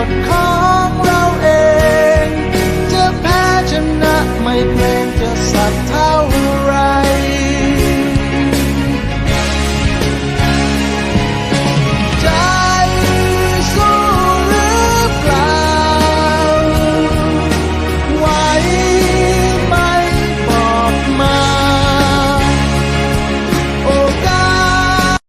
ดของเราเองจะแพ้ชนะไม่เกรงจะสักเท่าไรใจสู้หรือเปล่าไหวไหมบอกมาโอกาส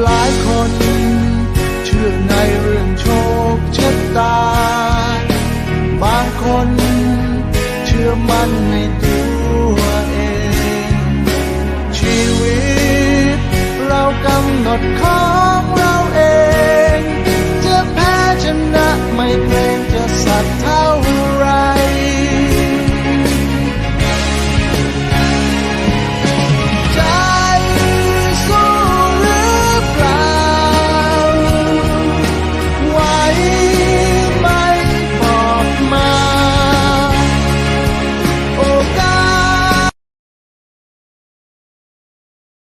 หลายคนเชื่อในเรื่องโชคชะตาบางคนเชื่อมั่นในตัวเองชีวิตเรากำหนดของเราเองจะแพ้ชนะไม่เกรง